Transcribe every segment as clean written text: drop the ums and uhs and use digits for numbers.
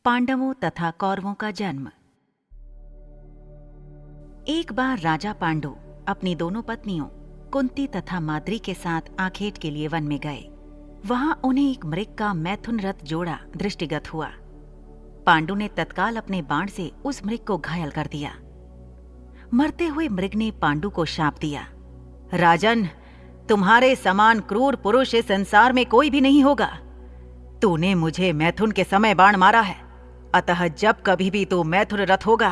पांडवों तथा कौरवों का जन्म। एक बार राजा पांडु अपनी दोनों पत्नियों कुंती तथा माद्री के साथ आखेट के लिए वन में गए। वहां उन्हें एक मृग का मैथुन रथ जोड़ा दृष्टिगत हुआ। पांडु ने तत्काल अपने बाण से उस मृग को घायल कर दिया। मरते हुए मृग ने पांडु को शाप दिया, राजन, तुम्हारे समान क्रूर पुरुष इस संसार में कोई भी नहीं होगा। तूने मुझे मैथुन के समय बाण मारा है, अतः जब कभी भी तू मैथुन रथ होगा,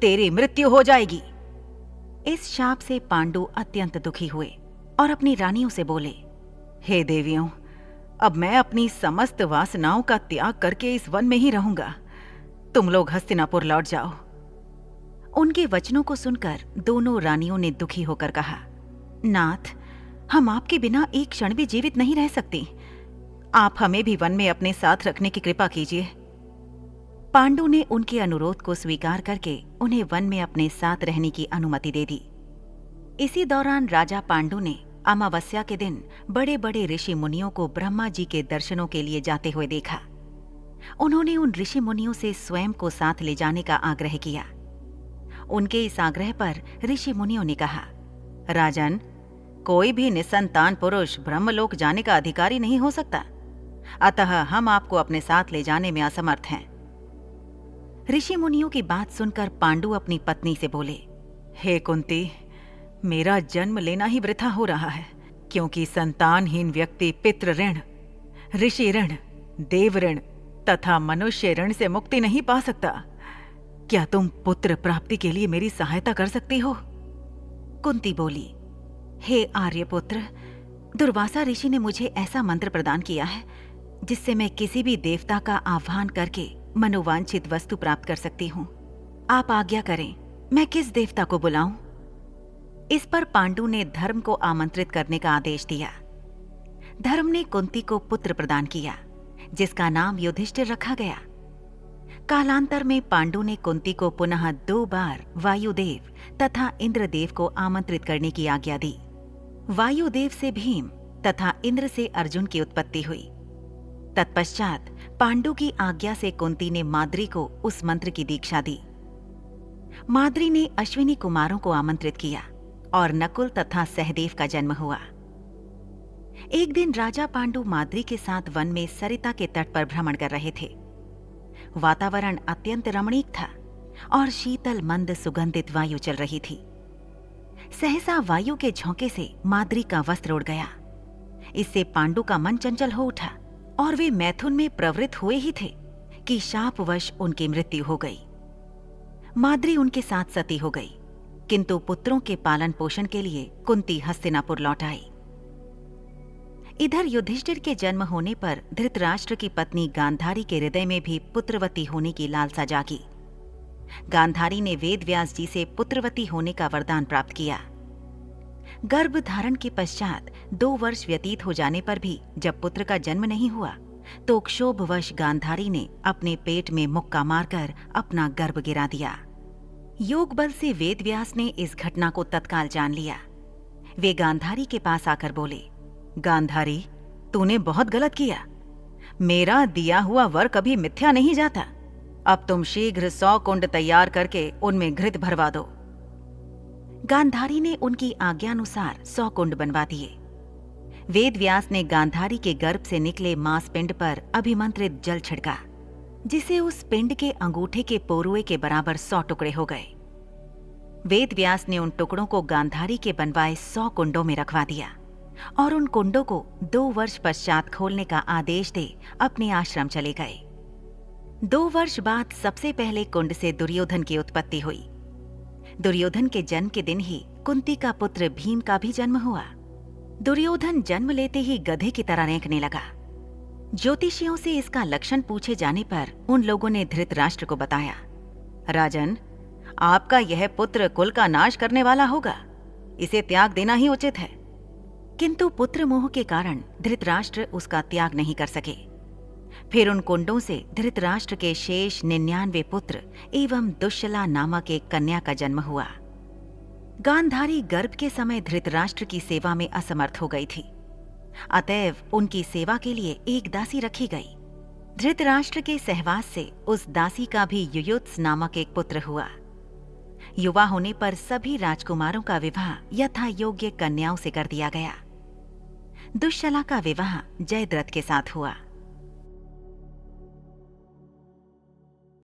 तेरी मृत्यु हो जाएगी। इस शाप से पांडु अत्यंत दुखी हुए और अपनी रानियों से बोले, हे देवियों, अब मैं अपनी समस्त वासनाओं का त्याग करके इस वन में ही रहूंगा। तुम लोग हस्तिनापुर लौट जाओ। उनके वचनों को सुनकर दोनों रानियों ने दुखी होकर कहा, नाथ, हम आपके बिना एक क्षण भी जीवित नहीं रह सकती। आप हमें भी वन में अपने साथ रखने की कृपा कीजिए। पांडु ने उनके अनुरोध को स्वीकार करके उन्हें वन में अपने साथ रहने की अनुमति दे दी। इसी दौरान राजा पांडु ने अमावस्या के दिन बड़े बड़े ऋषि मुनियों को ब्रह्मा जी के दर्शनों के लिए जाते हुए देखा। उन्होंने उन ऋषि मुनियों से स्वयं को साथ ले जाने का आग्रह किया। उनके इस आग्रह पर ऋषि मुनियों ने कहा, राजन, कोई भी निसंतान पुरुष ब्रह्मलोक जाने का अधिकारी नहीं हो सकता, अतः हम आपको अपने साथ ले जाने में असमर्थ हैं। ऋषि मुनियों की बात सुनकर पांडु अपनी पत्नी से बोले, हे कुंती, मेरा जन्म लेना ही वृथा हो रहा है, क्योंकि संतानहीन व्यक्ति पितृ ऋण, ऋषि ऋण, देव ऋण तथा मनुष्य ऋण से मुक्ति नहीं पा सकता। क्या तुम पुत्र प्राप्ति के लिए मेरी सहायता कर सकती हो? कुंती बोली, हे आर्यपुत्र, दुर्वासा ऋषि ने मुझे ऐसा मंत्र प्रदान किया है जिससे मैं किसी भी देवता का आह्वान करके मनोवांछित वस्तु प्राप्त कर सकती हूँ। आप आज्ञा करें, मैं किस देवता को बुलाऊं? इस पर पांडु ने धर्म को आमंत्रित करने का आदेश दिया। धर्म ने कुंती को पुत्र प्रदान किया, जिसका नाम युधिष्ठिर रखा गया। कालांतर में पांडु ने कुंती को पुनः 2 बार वायुदेव तथा इंद्रदेव को आमंत्रित करने की आज्ञा दी। वायुदेव से भीम तथा इंद्र से अर्जुन की उत्पत्ति हुई। तत्पश्चात पांडु की आज्ञा से कुंती ने माद्री को उस मंत्र की दीक्षा दी। माद्री ने अश्विनी कुमारों को आमंत्रित किया और नकुल तथा सहदेव का जन्म हुआ। एक दिन राजा पांडु माद्री के साथ वन में सरिता के तट पर भ्रमण कर रहे थे। वातावरण अत्यंत रमणीक था और शीतल मंद सुगंधित वायु चल रही थी। सहसा वायु के झोंके से माद्री का वस्त्र उड़ गया। इससे पांडु का मन चंचल हो उठा और वे मैथुन में प्रवृत्त हुए ही थे कि शापवश उनकी मृत्यु हो गई। माद्री उनके साथ सती हो गई, किंतु पुत्रों के पालन पोषण के लिए कुंती हस्तिनापुर लौट आई। इधर युधिष्ठिर के जन्म होने पर धृतराष्ट्र की पत्नी गांधारी के हृदय में भी पुत्रवती होने की लालसा जागी। गांधारी ने वेदव्यास जी से पुत्रवती होने का वरदान प्राप्त किया। गर्भ धारण के पश्चात 2 वर्ष व्यतीत हो जाने पर भी जब पुत्र का जन्म नहीं हुआ, तो क्षोभवश गांधारी ने अपने पेट में मुक्का मारकर अपना गर्भ गिरा दिया। योग बल से वेदव्यास ने इस घटना को तत्काल जान लिया। वे गांधारी के पास आकर बोले, गांधारी, तूने बहुत गलत किया। मेरा दिया हुआ वर कभी मिथ्या नहीं जाता। अब तुम शीघ्र 100 कुंड तैयार करके उनमें घृत भरवा दो। गांधारी ने उनकी आज्ञानुसार 100 कुंड बनवा दिए। वेदव्यास ने गांधारी के गर्भ से निकले मांस पिंड पर अभिमंत्रित जल छिड़का, जिसे उस पिंड के अंगूठे के पोरुए के बराबर 100 टुकड़े हो गए। वेदव्यास ने उन टुकड़ों को गांधारी के बनवाए 100 कुंडों में रखवा दिया और उन कुंडों को 2 वर्ष पश्चात खोलने का आदेश दे अपने आश्रम चले गए। 2 वर्ष बाद सबसे पहले कुंड से दुर्योधन की उत्पत्ति हुई। दुर्योधन के जन्म के दिन ही कुंती का पुत्र भीम का भी जन्म हुआ। दुर्योधन जन्म लेते ही गधे की तरह रेंकने लगा। ज्योतिषियों से इसका लक्षण पूछे जाने पर उन लोगों ने धृतराष्ट्र को बताया, राजन, आपका यह पुत्र कुल का नाश करने वाला होगा, इसे त्याग देना ही उचित है। किंतु पुत्र मोह के कारण धृतराष्ट्र उसका त्याग नहीं कर सके। फिर उन कुंडों से धृतराष्ट्र के शेष 99 पुत्र एवं दुश्शला नामक एक कन्या का जन्म हुआ। गांधारी गर्भ के समय धृतराष्ट्र की सेवा में असमर्थ हो गई थी, अतएव उनकी सेवा के लिए एक दासी रखी गई। धृतराष्ट्र के सहवास से उस दासी का भी युयुत्स नामक एक पुत्र हुआ। युवा होने पर सभी राजकुमारों का विवाह यथा योग्य कन्याओं से कर दिया गया। दुश्शला का विवाह जयद्रथ के साथ हुआ।